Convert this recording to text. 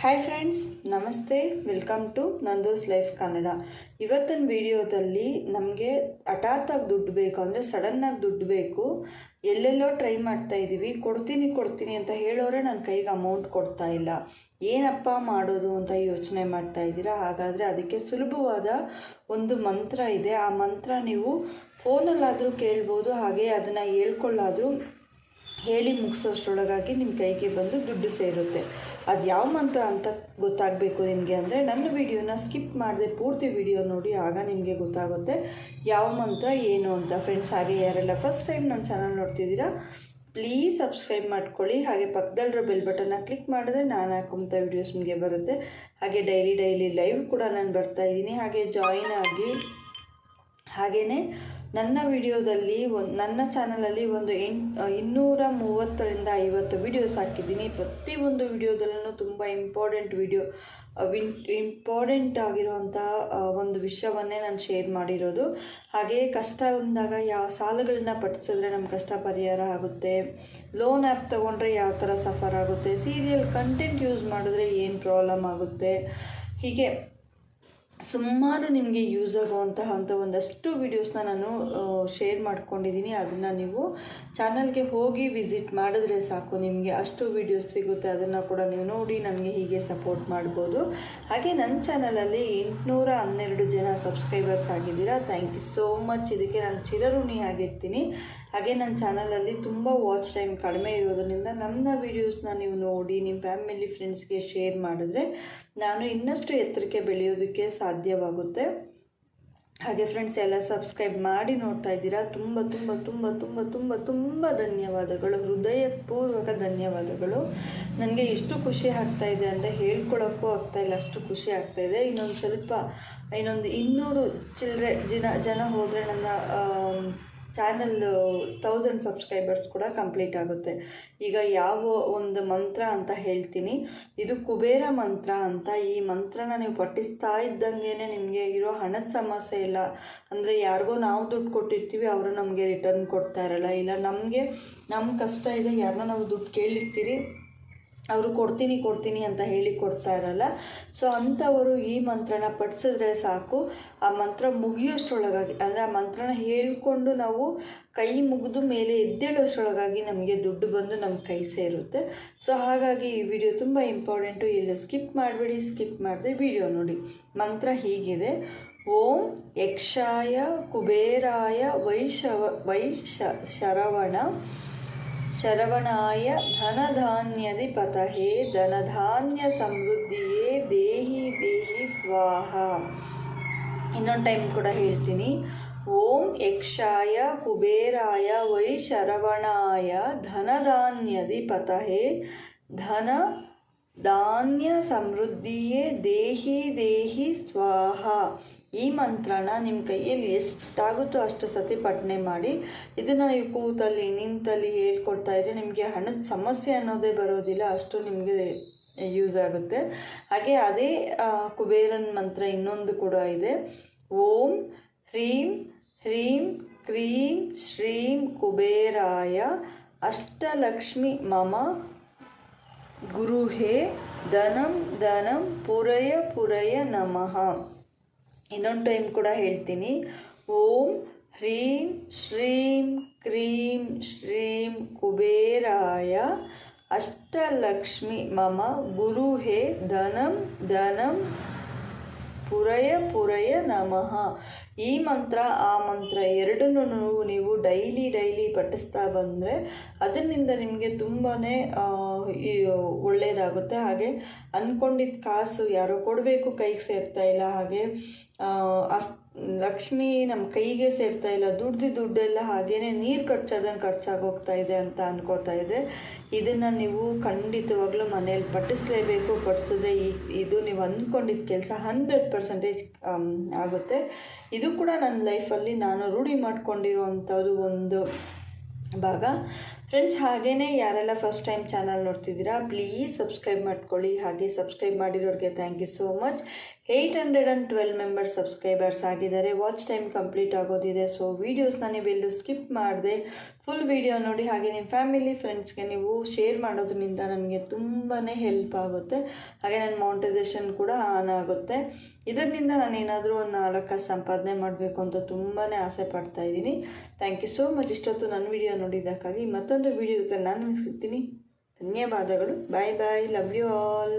Hi friends, ನಮಸ್ತೆ. Welcome to Nando's life Kannada. ಇವತ್ತಿನ ವಿಡಿಯೋದಲ್ಲಿ ನಮಗೆ ಹಠಾತ್ತಾಗಿ ದುಡ್ಡು ಬೇಕು, ಅಂದರೆ ಸಡನ್ನಾಗಿ ದುಡ್ಡು ಬೇಕು. ಎಲ್ಲೆಲ್ಲೋ ಟ್ರೈ ಮಾಡ್ತಾ ಇದ್ದೀವಿ, ಕೊಡ್ತೀನಿ ಅಂತ ಹೇಳೋರೆ ನನ್ನ ಕೈಗೆ ಅಮೌಂಟ್ ಕೊಡ್ತಾ ಇಲ್ಲ. ಏನಪ್ಪ ಮಾಡೋದು ಅಂತ ಯೋಚನೆ ಮಾಡ್ತಾ ಇದ್ದೀರಾ? ಹಾಗಾದರೆ ಅದಕ್ಕೆ ಸುಲಭವಾದ ಒಂದು ಮಂತ್ರ ಇದೆ. ಆ ಮಂತ್ರ ನೀವು ಫೋನಲ್ಲಾದರೂ ಕೇಳ್ಬೋದು, ಹಾಗೆ ಅದನ್ನು ಹೇಳ್ಕೊಳ್ಳಾದರೂ ಹೇಳಿ ಮುಗಿಸೋಷ್ಟ್ರೊಳಗಾಗಿ ನಿಮ್ಮ ಕೈಗೆ ಬಂದು ದುಡ್ಡು ಸೇರುತ್ತೆ. ಅದು ಯಾವ ಮಂತ್ರ ಅಂತ ಗೊತ್ತಾಗಬೇಕು ನಿಮಗೆ ಅಂದರೆ ನನ್ನ ವಿಡಿಯೋನ ಸ್ಕಿಪ್ ಮಾಡದೆ ಪೂರ್ತಿ ವಿಡಿಯೋ ನೋಡಿ, ಆಗ ನಿಮಗೆ ಗೊತ್ತಾಗುತ್ತೆ ಯಾವ ಮಂತ್ರ ಏನು ಅಂತ. ಫ್ರೆಂಡ್ಸ್, ಹಾಗೆ ಯಾರೆಲ್ಲ ಫಸ್ಟ್ ಟೈಮ್ ನನ್ನ ಚಾನಲ್ ನೋಡ್ತಿದ್ದೀರಾ ಪ್ಲೀಸ್ ಸಬ್ಸ್ಕ್ರೈಬ್ ಮಾಡ್ಕೊಳ್ಳಿ. ಹಾಗೆ ಪಕ್ಕದಲ್ಲಿರೋ ಬೆಲ್ ಬಟನ್ನ ಕ್ಲಿಕ್ ಮಾಡಿದ್ರೆ ನಾನು ಹಾಕೊಂಥ ವಿಡಿಯೋಸ್ ನಿಮಗೆ ಬರುತ್ತೆ. ಹಾಗೆ ಡೈಲಿ ಲೈವ್ ಕೂಡ ನಾನು ಬರ್ತಾಯಿದ್ದೀನಿ, ಹಾಗೆ ಜಾಯಿನ್ ಆಗಿ. ಹಾಗೆಯೇ ನನ್ನ ವಿಡಿಯೋದಲ್ಲಿ ನನ್ನ ಚಾನಲಲ್ಲಿ ಒಂದು 230ರಿಂದ 50 ವಿಡಿಯೋಸ್ ಹಾಕಿದ್ದೀನಿ. ಪ್ರತಿಯೊಂದು ವಿಡಿಯೋದಲ್ಲೂ ತುಂಬ ಇಂಪಾರ್ಟೆಂಟ್ ಆಗಿರುವಂಥ ಒಂದು ವಿಷಯವನ್ನೇ ನಾನು ಶೇರ್ ಮಾಡಿರೋದು. ಹಾಗೆ ಕಷ್ಟ ಬಂದಾಗ ಯಾವ ಸಾಲಗಳನ್ನ ಪಟ್ಟಿಸಿದ್ರೆ ನಮ್ಮ ಕಷ್ಟ ಪರಿಹಾರ ಆಗುತ್ತೆ, ಲೋನ್ ಆ್ಯಪ್ ತೊಗೊಂಡ್ರೆ ಯಾವ ಥರ ಸಫರ್ ಆಗುತ್ತೆ, ಸೀರಿಯಲ್ ಕಂಟೆಂಟ್ ಯೂಸ್ ಮಾಡಿದ್ರೆ ಏನು ಪ್ರಾಬ್ಲಮ್ ಆಗುತ್ತೆ, ಹೀಗೆ ಸುಮಾರು ನಿಮಗೆ ಯೂಸ್ ಆಗುವಂತಹ ಒಂದಷ್ಟು ವೀಡಿಯೋಸ್ನ ನಾನು ಶೇರ್ ಮಾಡ್ಕೊಂಡಿದ್ದೀನಿ. ಅದನ್ನು ನೀವು ಚಾನಲ್ಗೆ ಹೋಗಿ ವಿಸಿಟ್ ಮಾಡಿದ್ರೆ ಸಾಕು, ನಿಮಗೆ ಅಷ್ಟು ವೀಡಿಯೋಸ್ ಸಿಗುತ್ತೆ. ಅದನ್ನು ಕೂಡ ನೀವು ನೋಡಿ ನನಗೆ ಹೀಗೆ ಸಪೋರ್ಟ್ ಮಾಡ್ಬೋದು. ಹಾಗೆ ನನ್ನ ಚಾನಲಲ್ಲಿ 812 ಜನ ಸಬ್ಸ್ಕ್ರೈಬರ್ಸ್ ಆಗಿದ್ದೀರಾ. Thank you so much. ಇದಕ್ಕೆ ನಾನು ಚಿರಋಣಿ ಆಗಿರ್ತೀನಿ. ಹಾಗೆ ನನ್ನ ಚಾನಲಲ್ಲಿ ತುಂಬ ವಾಚ್ ಟೈಮ್ ಕಡಿಮೆ ಇರೋದರಿಂದ ನನ್ನ ವೀಡಿಯೋಸ್ನ ನೀವು ನೋಡಿ ನಿಮ್ಮ ಫ್ಯಾಮಿಲಿ ಫ್ರೆಂಡ್ಸ್ಗೆ ಶೇರ್ ಮಾಡಿದ್ರೆ ನಾನು ಇನ್ನಷ್ಟು ಎತ್ತರಕ್ಕೆ ಬೆಳೆಯೋದಕ್ಕೆ ಸಾಧ್ಯವಾಗುತ್ತೆ. ಹಾಗೆ ಫ್ರೆಂಡ್ಸ್, ಎಲ್ಲ ಸಬ್ಸ್ಕ್ರೈಬ್ ಮಾಡಿ ನೋಡ್ತಾ ಇದ್ದೀರಾ. ತುಂಬ ತುಂಬ ತುಂಬ ತುಂಬ ತುಂಬ ತುಂಬ ಧನ್ಯವಾದಗಳು, ಹೃದಯಪೂರ್ವಕ ಧನ್ಯವಾದಗಳು. ನನಗೆ ಎಷ್ಟು ಖುಷಿ ಆಗ್ತಾಯಿದೆ ಅಂದರೆ ಹೇಳ್ಕೊಳಕ್ಕೂ ಆಗ್ತಾಯಿಲ್ಲ, ಅಷ್ಟು ಖುಷಿ ಆಗ್ತಾಯಿದೆ. ಇನ್ನೊಂದು 200 ಚಿಲ್ಲರೆ ಜನ ಹೋದರೆ ನನ್ನ ಚಾನಲ್ 1000 ಸಬ್ಸ್ಕ್ರೈಬರ್ಸ್ ಕೂಡ ಕಂಪ್ಲೀಟ್ ಆಗುತ್ತೆ. ಈಗ ಯಾವ ಒಂದು ಮಂತ್ರ ಅಂತ ಹೇಳ್ತೀನಿ. ಇದು ಕುಬೇರ ಮಂತ್ರ ಅಂತ. ಈ ಮಂತ್ರನ ನೀವು ಪಠಿಸ್ತಾ ಇದ್ದಂಗೆ ನಿಮಗೆ ಇರೋ ಹಣದ ಸಮಸ್ಯೆ ಇಲ್ಲ, ಅಂದರೆ ಯಾರಿಗೋ ನಾವು ದುಡ್ಡು ಕೊಟ್ಟಿರ್ತೀವಿ, ಅವರು ನಮಗೆ ರಿಟರ್ನ್ ಕೊಡ್ತಾ ಇರಲ್ಲ, ಇಲ್ಲ ನಮ್ಮ ಕಷ್ಟ ಇದೆ, ಯಾರನ್ನ ನಾವು ದುಡ್ಡು ಕೇಳಿರ್ತೀರಿ, ಅವರು ಕೊಡ್ತೀನಿ ಅಂತ ಹೇಳಿ ಕೊಡ್ತಾ ಇರಲ್ಲ. ಸೊ ಅಂಥವರು ಈ ಮಂತ್ರನ ಪಠಿಸಿದ್ರೆ ಸಾಕು, ಆ ಮಂತ್ರ ಮುಗಿಯೋಷ್ಟ್ರೊಳಗಾಗಿ, ಅಂದರೆ ಆ ಮಂತ್ರನ ಹೇಳ್ಕೊಂಡು ನಾವು ಕೈ ಮುಗಿದು ಮೇಲೆ ಎದ್ದೇಳೋಷ್ಟ್ರೊಳಗಾಗಿ ನಮಗೆ ದುಡ್ಡು ಬಂದು ನಮ್ಮ ಕೈ ಸೇರುತ್ತೆ. ಸೊ ಹಾಗಾಗಿ ಈ ವಿಡಿಯೋ ತುಂಬ ಇಂಪಾರ್ಟೆಂಟು. ಎಲ್ಲೂ ಸ್ಕಿಪ್ ಮಾಡಬೇಡಿ, ಸ್ಕಿಪ್ ಮಾಡದೆ ವಿಡಿಯೋ ನೋಡಿ. ಮಂತ್ರ ಹೀಗಿದೆ: ಓಂ ಯಕ್ಷಾಯ ಕುಬೇರಾಯ ಶರವಣಾಯ ಧನಧಾನ್ಯಧಿಪತಯೇ ಧನಧಾನ್ಯ ಸಮೃದ್ಧಿಯೇ ದೇಹಿ ಸ್ವಾಹ. ಇನ್ನೊಂದು ಟೈಮ್ ಕೂಡ ಹೇಳ್ತೀನಿ. ಓಂ ಯಕ್ಷಾಯ ಕುಬೇರಾಯ ಶರವಣಾಯ ಧನಧಾನ್ಯಧಿಪತಯೇ ಧನಧಾನ್ಯ ಸಮೃದ್ಧಿಯೇ ದೇಹಿ ಸ್ವಾಹ. ಈ ಮಂತ್ರನ ನಿಮ್ಮ ಕೈಯಲ್ಲಿ ಎಷ್ಟಾಗುತ್ತೋ ಅಷ್ಟು ಸತಿ ಪಠನೆ ಮಾಡಿ. ಇದನ್ನು ನೀವು ಕೂತಲ್ಲಿ ನಿಂತಲ್ಲಿ ಹೇಳ್ಕೊಡ್ತಾ ಇದ್ರೆ ನಿಮಗೆ ಹಣದ ಸಮಸ್ಯೆ ಅನ್ನೋದೇ ಬರೋದಿಲ್ಲ, ಅಷ್ಟು ನಿಮಗೆ ಯೂಸ್ ಆಗುತ್ತೆ. ಹಾಗೆ ಅದೇ ಕುಬೇರನ ಮಂತ್ರ ಇನ್ನೊಂದು ಕೂಡ ಇದೆ. ಓಂ ಹ್ರೀಂ ಹ್ರೀಂ ಕ್ರೀಂ ಶ್ರೀಂ ಕುಬೇರಾಯ ಅಷ್ಟಲಕ್ಷ್ಮಿ ಮಮ ಗುರುಹೇ ಧನಂ ಪುರಯ ನಮಃ. ಇನ್ನೊಂದು ಟೈಮ್ ಕೂಡ ಹೇಳ್ತೀನಿ. ಓಂ ಹ್ರೀಂ ಶ್ರೀಂ ಕ್ರೀಂ ಶ್ರೀಂ ಕುಬೇರಾಯ ಅಷ್ಟಲಕ್ಷ್ಮಿ ಮಮ ಗುರುಹೇ ಧನಂ ಪುರಯ ನಮಃ. ಈ ಮಂತ್ರ ಆ ಮಂತ್ರ ಎರಡನ್ನೂ ನೀವು ಡೈಲಿ ಪಠಿಸ್ತಾ ಬಂದರೆ ಅದರಿಂದ ನಿಮಗೆ ತುಂಬಾ ಒಳ್ಳೆಯದಾಗುತ್ತೆ. ಹಾಗೆ ಅಂದ್ಕೊಂಡಿದ್ದ ಕಾಸು ಯಾರೋ ಕೊಡಬೇಕು, ಕೈಗೆ ಸೇರ್ತಾ ಇಲ್ಲ, ಹಾಗೆ ಲಕ್ಷ್ಮಿ ನಮ್ಮ ಕೈಗೆ ಸೇರ್ತಾ ಇಲ್ಲ, ದುಡ್ಡೆಲ್ಲ ಹಾಗೇ ನೀರು ಖರ್ಚಾಗೋಗ್ತಾ ಇದೆ ಅಂತ ಅನ್ಕೋತಾ ಇದೆ. ಇದನ್ನು ನೀವು ಖಂಡಿತವಾಗ್ಲೂ ಮನೇಲಿ ಪಠಿಸಲೇಬೇಕು. ಪಠಿಸಿದ್ರೆ ಇದು ನೀವು ಅಂದ್ಕೊಂಡಿದ್ದ ಕೆಲಸ 100% ಆಗುತ್ತೆ. ಇದು ಕೂಡ ನನ್ನ ಲೈಫಲ್ಲಿ ನಾನು ರೂಢಿ ಮಾಡ್ಕೊಂಡಿರುವಂಥದ್ದು ಒಂದು ಭಾಗ. ಫ್ರೆಂಡ್ಸ್, ಹಾಗೆಯೇ ಯಾರೆಲ್ಲ ಫಸ್ಟ್ ಟೈಮ್ ಚಾನಲ್ ನೋಡ್ತಿದ್ದೀರಾ ಪ್ಲೀಸ್ ಸಬ್ಸ್ಕ್ರೈಬ್ ಮಾಡ್ಕೊಳ್ಳಿ. ಹಾಗೆ ಸಬ್ಸ್ಕ್ರೈಬ್ ಮಾಡಿರೋರಿಗೆ thank you so much. 812 members subscribers ಆಗಿದ್ದಾರೆ. ವಾಚ್ ಟೈಮ್ ಕಂಪ್ಲೀಟ್ ಆಗೋದಿದೆ. ಸೊ ವೀಡಿಯೋಸ್ನ ನೀವೆಲ್ಲೂ ಸ್ಕಿಪ್ ಮಾಡದೆ ಫುಲ್ ವೀಡಿಯೋ ನೋಡಿ. ಹಾಗೆ ನಿಮ್ಮ ಫ್ಯಾಮಿಲಿ ಫ್ರೆಂಡ್ಸ್ಗೆ ನೀವು ಶೇರ್ ಮಾಡೋದ್ರಿಂದ ನನಗೆ ತುಂಬಾ ಹೆಲ್ಪ್ ಆಗುತ್ತೆ. ಹಾಗೆ ನನ್ನ ಮಾನಿಟೈಸೇಷನ್ ಕೂಡ ಆನ್ ಆಗುತ್ತೆ. ಇದರಿಂದ ನಾನು ಏನಾದರೂ ಒಂದು 4 ಕಾಸು ಸಂಪಾದನೆ ಮಾಡಬೇಕು ಅಂತ ತುಂಬಾ ಆಸೆ ಪಡ್ತಾ ಇದ್ದೀನಿ. Thank you so much. ಇಷ್ಟೊತ್ತು ನನ್ನ ವಿಡಿಯೋ ನೋಡಿದ್ದಕ್ಕಾಗಿ. ಮತ್ತೊಂದು ವಿಡಿಯೋ ಜೊತೆ ನಾನು ಸಿಗ್ತೀನಿ. ಧನ್ಯವಾದಗಳು. Bye bye. Love you all.